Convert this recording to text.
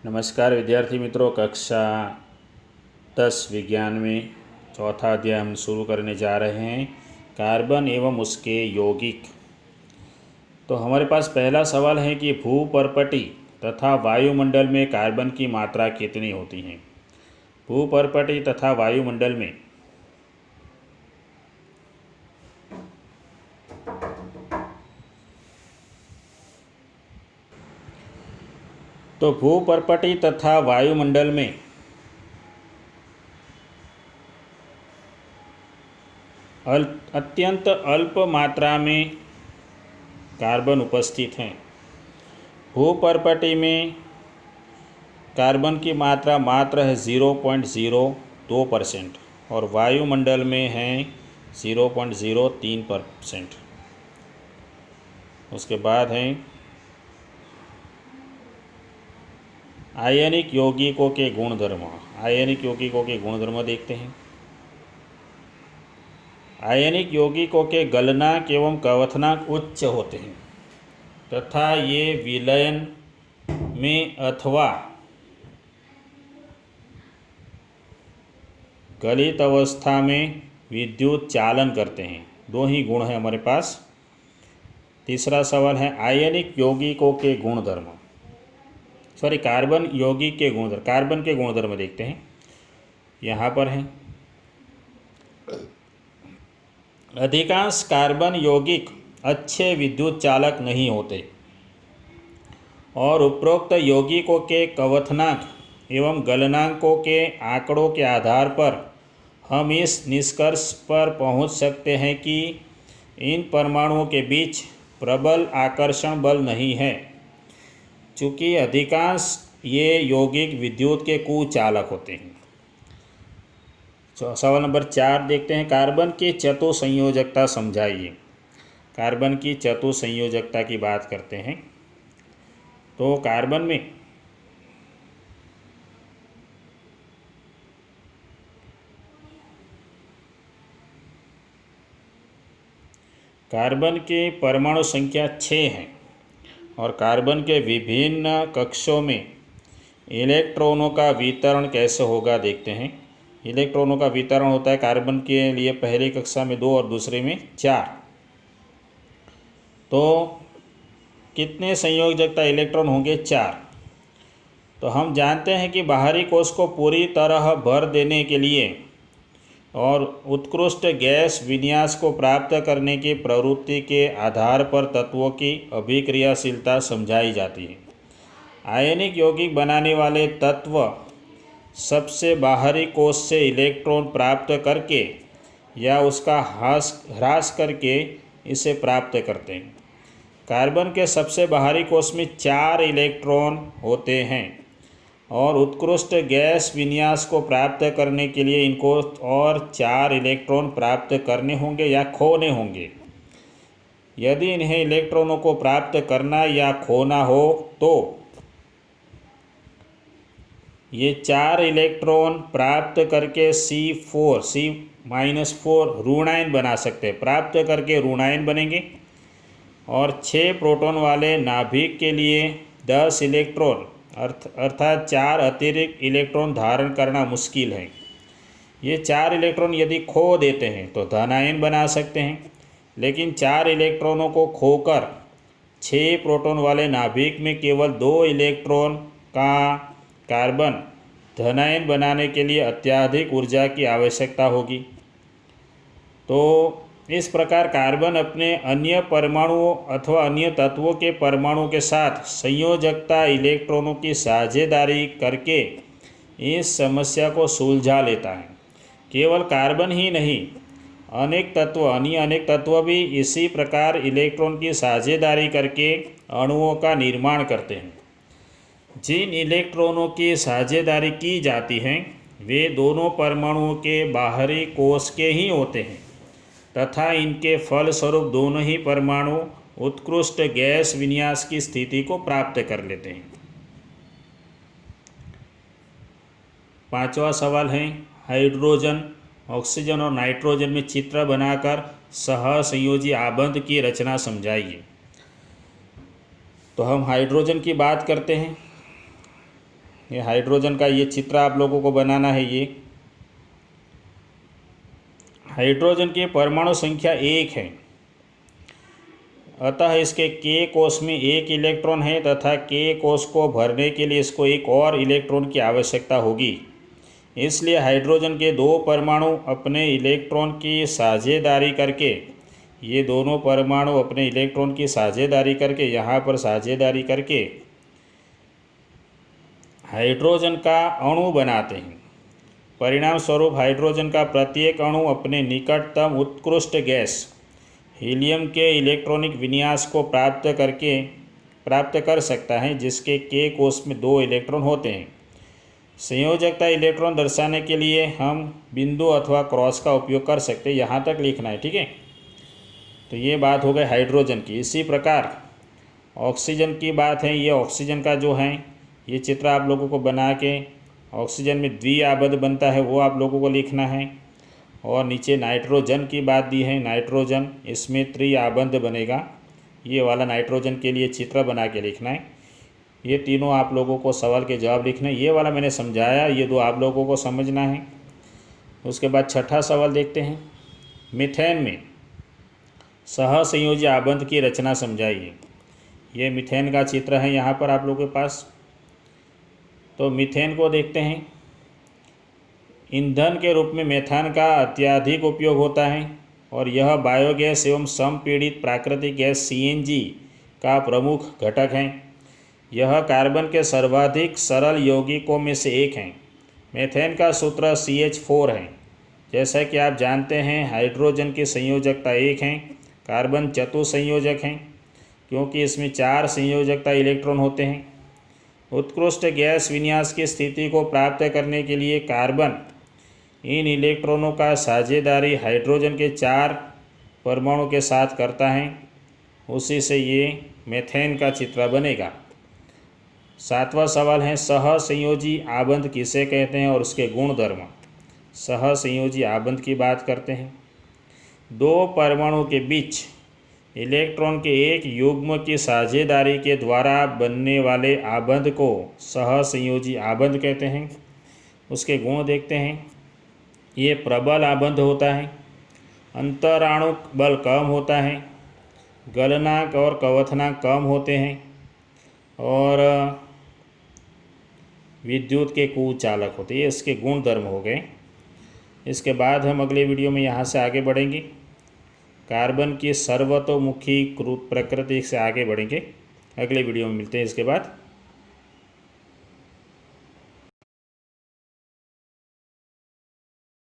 नमस्कार विद्यार्थी मित्रों, कक्षा 10 विज्ञान में चौथा अध्याय हम शुरू करने जा रहे हैं, कार्बन एवं उसके यौगिक। तो हमारे पास पहला सवाल है कि भूपर्पटी तथा वायुमंडल में कार्बन की मात्रा कितनी होती है। भूपर्पटी तथा वायुमंडल में तो भूपर्पटी तथा वायुमंडल में अत्यंत अल्प मात्रा में कार्बन उपस्थित हैं। भूपर्पटी में कार्बन की मात्रा मात्र है 0.02% और वायुमंडल में है 0.03%। उसके बाद है आयनिक यौगिकों के गुणधर्म। आयनिक यौगिकों के गुणधर्म देखते हैं। आयनिक यौगिकों के गलनांक एवं क्वथनांक उच्च होते हैं तथा ये विलयन में अथवा गलित अवस्था में विद्युत चालन करते हैं। दो ही गुण हैं हमारे पास। तीसरा सवाल है आयनिक यौगिकों के गुणधर्म, कार्बन यौगिक के गुणधर्म। कार्बन के गुणधर्म देखते हैं, यहाँ पर हैं। अधिकांश कार्बन यौगिक अच्छे विद्युत चालक नहीं होते और उपरोक्त यौगिकों के क्वथनांक एवं गलनांकों के आंकड़ों के आधार पर हम इस निष्कर्ष पर पहुंच सकते हैं कि इन परमाणुओं के बीच प्रबल आकर्षण बल नहीं है, चूँकि अधिकांश ये यौगिक विद्युत के कुचालक होते हैं। सवाल नंबर 4 देखते हैं, कार्बन की चतुसंयोजकता समझाइए। कार्बन की चतुसंयोजकता की बात करते हैं। तो कार्बन की परमाणु संख्या 6 है और कार्बन के विभिन्न कक्षों में इलेक्ट्रॉनों का वितरण कैसे होगा देखते हैं। इलेक्ट्रॉनों का वितरण होता है कार्बन के लिए पहली कक्षा में 2 और दूसरे में 4। तो कितने संयोजकता इलेक्ट्रॉन होंगे? 4। तो हम जानते हैं कि बाहरी कोश को पूरी तरह भर देने के लिए और उत्कृष्ट गैस विन्यास को प्राप्त करने की प्रवृत्ति के आधार पर तत्वों की अभिक्रियाशीलता समझाई जाती है। आयनिक यौगिक बनाने वाले तत्व सबसे बाहरी कोश से इलेक्ट्रॉन प्राप्त करके या उसका ह्रास करके इसे प्राप्त करते हैं। कार्बन के सबसे बाहरी कोश में 4 इलेक्ट्रॉन होते हैं और उत्कृष्ट गैस विन्यास को प्राप्त करने के लिए इनको और 4 इलेक्ट्रॉन प्राप्त करने होंगे या खोने होंगे। यदि इन्हें इलेक्ट्रॉनों को प्राप्त करना या खोना हो तो ये 4 इलेक्ट्रॉन प्राप्त करके C4 ऋणायन बना सकते हैं। प्राप्त करके ऋणायन बनेंगे और 6 प्रोटॉन वाले नाभिक के लिए 10 इलेक्ट्रॉन अर्थात 4 अतिरिक्त इलेक्ट्रॉन धारण करना मुश्किल है। ये 4 इलेक्ट्रॉन यदि खो देते हैं तो धनायन बना सकते हैं, लेकिन 4 इलेक्ट्रॉनों को खोकर 6 प्रोटॉन वाले नाभिक में केवल 2 इलेक्ट्रॉन का कार्बन धनायन बनाने के लिए अत्यधिक ऊर्जा की आवश्यकता होगी। तो इस प्रकार कार्बन अपने अन्य परमाणुओं अथवा अन्य तत्वों के परमाणुओं के साथ संयोजकता इलेक्ट्रॉनों की साझेदारी करके इस समस्या को सुलझा लेता है। केवल कार्बन ही नहीं, अन्य अनेक तत्व भी इसी प्रकार इलेक्ट्रॉन की साझेदारी करके अणुओं का निर्माण करते हैं। जिन इलेक्ट्रॉनों की साझेदारी की जाती है वे दोनों परमाणुओं के बाहरी कोश के ही होते हैं तथा इनके फलस्वरूप दोनों ही परमाणु उत्कृष्ट गैस विन्यास की स्थिति को प्राप्त कर लेते हैं। 5वां सवाल है, हाइड्रोजन, ऑक्सीजन और नाइट्रोजन में चित्र बनाकर सहसंयोजी आबंध की रचना समझाइए। तो हम हाइड्रोजन की बात करते हैं। ये हाइड्रोजन का ये चित्र आप लोगों को बनाना है। ये हाइड्रोजन की परमाणु संख्या 1 है, अतः इसके K कोष में 1 इलेक्ट्रॉन है तथा K कोष को भरने के लिए इसको एक और इलेक्ट्रॉन की आवश्यकता होगी। इसलिए हाइड्रोजन के 2 परमाणु अपने इलेक्ट्रॉन की साझेदारी करके, ये दोनों परमाणु अपने इलेक्ट्रॉन की साझेदारी करके, यहाँ पर साझेदारी करके हाइड्रोजन का अणु बनाते हैं। परिणाम स्वरूप हाइड्रोजन का प्रत्येक अणु अपने निकटतम उत्कृष्ट गैस हीलियम के इलेक्ट्रॉनिक विन्यास को प्राप्त कर सकता है, जिसके K कोष में 2 इलेक्ट्रॉन होते हैं। संयोजकता इलेक्ट्रॉन दर्शाने के लिए हम बिंदु अथवा क्रॉस का उपयोग कर सकते हैं। यहाँ तक लिखना है, ठीक है। तो ये बात हो गई हाइड्रोजन की। इसी प्रकार ऑक्सीजन की बात है। ये ऑक्सीजन का जो है ये चित्र आप लोगों को बना के ऑक्सीजन में द्विआबद्ध बनता है वो आप लोगों को लिखना है। और नीचे नाइट्रोजन की बात दी है, नाइट्रोजन इसमें त्रिआबद्ध बनेगा। ये वाला नाइट्रोजन के लिए चित्र बना के लिखना है। ये तीनों आप लोगों को सवाल के जवाब लिखने हैं। ये वाला मैंने समझाया, ये 2 आप लोगों को समझना है। उसके बाद छठा सवाल देखते हैं। मीथेन में सहसंयोजी आबंध की रचना समझाइए। ये मीथेन का चित्र है यहाँ पर आप लोगों के पास। तो मीथेन को देखते हैं। ईंधन के रूप में मेथान का अत्यधिक उपयोग होता है और यह बायोगैस एवं संपीड़ित प्राकृतिक गैस CNG का प्रमुख घटक है। यह कार्बन के सर्वाधिक सरल यौगिकों में से एक है। मेथेन का सूत्र CH4 है। जैसा कि आप जानते हैं हाइड्रोजन की संयोजकता 1 है, कार्बन चतुसंयोजक है क्योंकि इसमें 4 संयोजकता इलेक्ट्रॉन होते हैं। उत्कृष्ट गैस विन्यास की स्थिति को प्राप्त करने के लिए कार्बन इन इलेक्ट्रॉनों का साझेदारी हाइड्रोजन के 4 परमाणु के साथ करता है। उसी से ये मेथेन का चित्र बनेगा। 7वां सवाल है सहसंयोजी आबंध किसे कहते हैं और उसके गुणधर्म। सहसंयोजी आबंध की बात करते हैं। 2 परमाणु के बीच इलेक्ट्रॉन के एक युग्म की साझेदारी के द्वारा बनने वाले आबंध को सहसंयोजी आबंध कहते हैं। उसके गुण देखते हैं। ये प्रबल आबंध होता है, अंतराणुक बल कम होता है, गलनांक और कवथनांक कम होते हैं और विद्युत के कुचालक होते हैं। ये इसके गुण धर्म हो गए। इसके बाद हम अगले वीडियो में यहाँ से आगे बढ़ेंगे। कार्बन की सर्वतोमुखी प्रकृति से आगे बढ़ेंगे। अगले वीडियो में मिलते हैं इसके बाद।